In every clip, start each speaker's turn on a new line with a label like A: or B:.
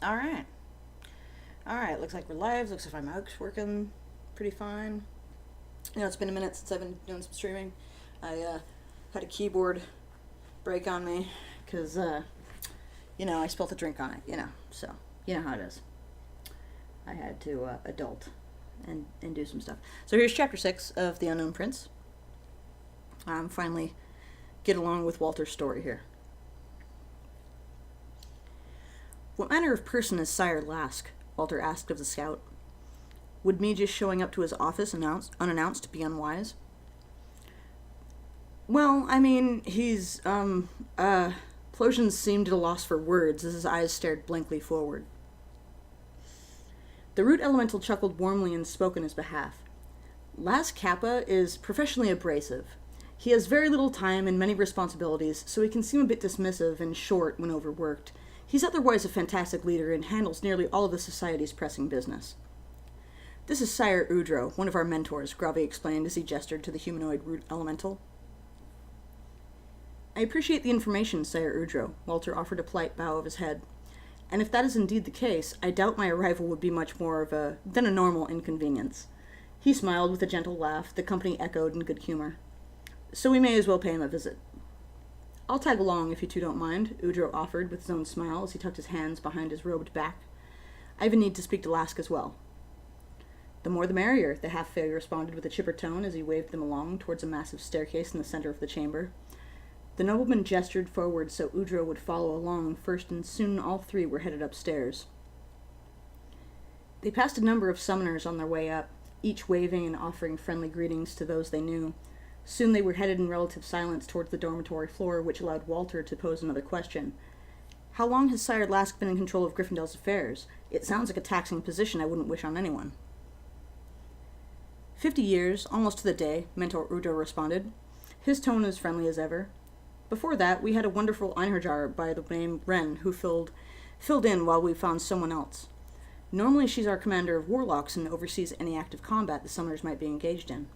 A: Alright. Alright, looks like we're live. Looks like my mic's working pretty fine. It's been a minute since I've been doing some streaming. I had a keyboard break on me because, I spilled a drink on it, so you know how it is. I had to adult and do some stuff. So here's chapter 6 of The Unknown Prince. Finally get along with Walter's story here. What manner of person is Sire Lask? Walter asked of the scout. Would me just showing up to his office unannounced be unwise? Well, I mean, he's, Plosion seemed at a loss for words as his eyes stared blankly forward. The root elemental chuckled warmly and spoke on his behalf. Lask Kappa is professionally abrasive. He has very little time and many responsibilities, so he can seem a bit dismissive and short when overworked. He's otherwise a fantastic leader and handles nearly all of the society's pressing business. This is Sire Udro, one of our mentors, Gravi explained as he gestured to the humanoid root elemental. I appreciate the information, Sire Udro, Walter offered a polite bow of his head. And if that is indeed the case, I doubt my arrival would be much more than a normal inconvenience. He smiled with a gentle laugh, the company echoed in good humor. So we may as well pay him a visit. I'll tag along if you two don't mind, Udro offered with his own smile as he tucked his hands behind his robed back. I have a need to speak to Lask as well. The more the merrier, the half-fairy responded with a chipper tone as he waved them along towards a massive staircase in the center of the chamber. The nobleman gestured forward so Udro would follow along first, and soon all three were headed upstairs. They passed a number of summoners on their way up, each waving and offering friendly greetings to those they knew. Soon they were headed in relative silence towards the dormitory floor, which allowed Walter to pose another question. How long has Sire Lask been in control of Gryffindor's affairs? It sounds like a taxing position I wouldn't wish on anyone. 50 years, almost to the day, Mentor Udro responded. His tone as friendly as ever. Before that, we had a wonderful Einherjar by the name Wren, who filled in while we found someone else. Normally she's our commander of warlocks and oversees any active combat the summoners might be engaged in.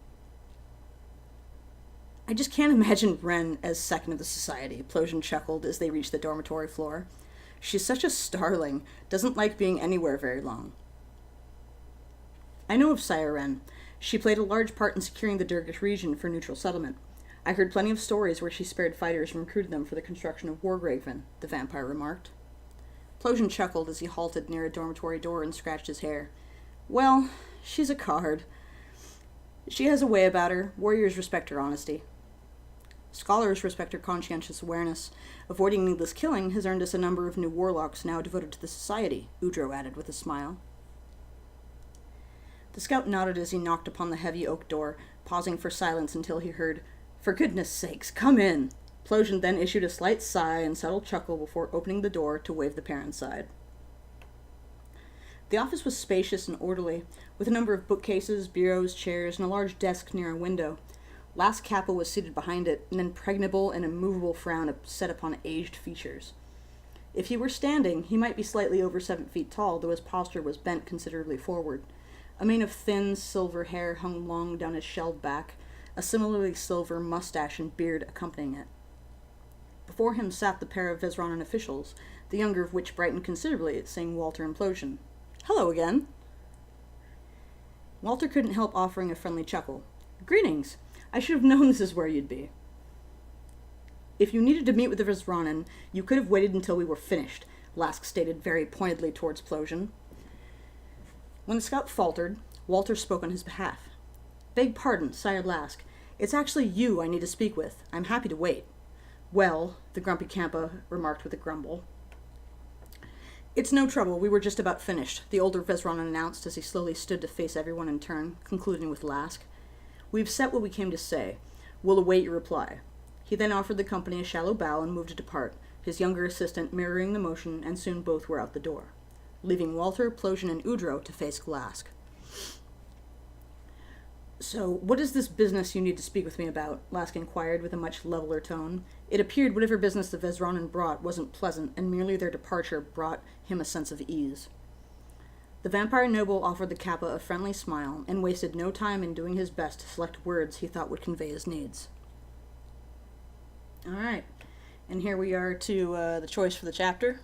A: I just can't imagine Wren as second of the society, Plosion chuckled as they reached the dormitory floor. She's such a starling, doesn't like being anywhere very long. I know of Sire Wren. She played a large part in securing the Durgish region for neutral settlement. I heard plenty of stories where she spared fighters and recruited them for the construction of Wargraven, the vampire remarked. Plosion chuckled as he halted near a dormitory door and scratched his hair. Well, she's a card. She has a way about her. Warriors respect her honesty. Scholars respect her conscientious awareness. Avoiding needless killing has earned us a number of new warlocks now devoted to the society, Udro added with a smile. The scout nodded as he knocked upon the heavy oak door, pausing for silence until he heard, For goodness sakes, come in! Plosion then issued a slight sigh and subtle chuckle before opening the door to wave the pair inside. The office was spacious and orderly, with a number of bookcases, bureaus, chairs, and a large desk near a window. Lask Kappa was seated behind it, an impregnable and immovable frown set upon aged features. If he were standing, he might be slightly over 7 feet tall, though his posture was bent considerably forward. A mane of thin, silver hair hung long down his shelled back, a similarly silver mustache and beard accompanying it. Before him sat the pair of Vezronan officials, the younger of which brightened considerably at seeing Walter and Plosion. Hello again! Walter couldn't help offering a friendly chuckle. Greetings! I should have known this is where you'd be. If you needed to meet with the Vezronan, you could have waited until we were finished, Lask stated very pointedly towards Plosion. When the scout faltered, Walter spoke on his behalf. Beg pardon, Sire Lask. It's actually you I need to speak with. I'm happy to wait. Well, the grumpy Kappa remarked with a grumble. It's no trouble, we were just about finished, the older Vezronan announced as he slowly stood to face everyone in turn, concluding with Lask. We've said what we came to say. We'll await your reply. He then offered the company a shallow bow and moved to depart, his younger assistant mirroring the motion, and soon both were out the door, leaving Walter, Plosion, and Udro to face Lask. So, what is this business you need to speak with me about? Lask inquired with a much leveler tone. It appeared whatever business the Vezronan brought wasn't pleasant, and merely their departure brought him a sense of ease. The vampire noble offered the Kappa a friendly smile, and wasted no time in doing his best to select words he thought would convey his needs. Alright, and here we are to the choice for the chapter.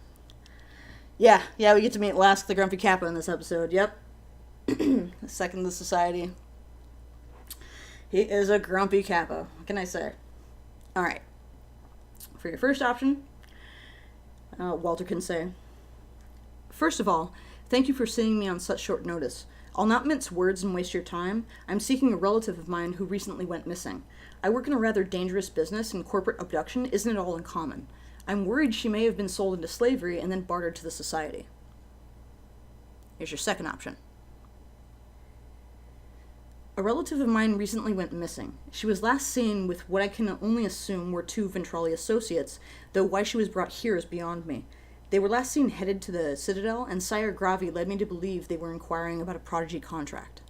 A: Yeah, we get to meet Lask the Grumpy Kappa in this episode. Yep. Second in the society. He is a grumpy Kappa. What can I say? Alright. For your first option, Walter can say, "First of all, thank you for seeing me on such short notice. I'll not mince words and waste your time. I'm seeking a relative of mine who recently went missing. I work in a rather dangerous business, and corporate abduction isn't at all uncommon. I'm worried she may have been sold into slavery and then bartered to the society." Here's your second option. "A relative of mine recently went missing. She was last seen with what I can only assume were 2 Ventrali associates, though why she was brought here is beyond me. They were last seen headed to the Citadel, and Sire Gravi led me to believe they were inquiring about a prodigy contract."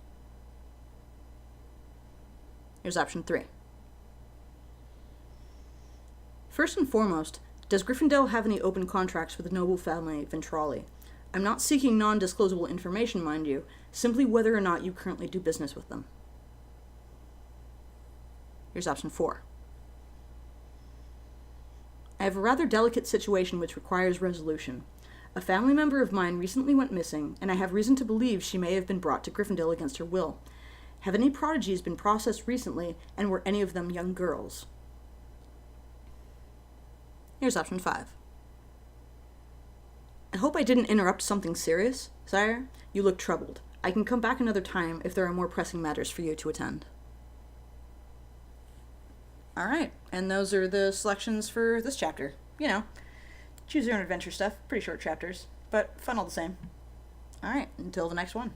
A: Here's option 3. "First and foremost, does Gryffindor have any open contracts with the noble family Ventrali? I'm not seeking non-disclosable information, mind you, simply whether or not you currently do business with them." Here's option 4. "I have a rather delicate situation which requires resolution. A family member of mine recently went missing, and I have reason to believe she may have been brought to Gryffindor against her will. Have any prodigies been processed recently, and were any of them young girls?" Here's option 5. "I hope I didn't interrupt something serious, sire. You look troubled. I can come back another time if there are more pressing matters for you to attend." Alright, and those are the selections for this chapter. You know, choose your own adventure stuff. Pretty short chapters, but fun all the same. Alright, until the next one.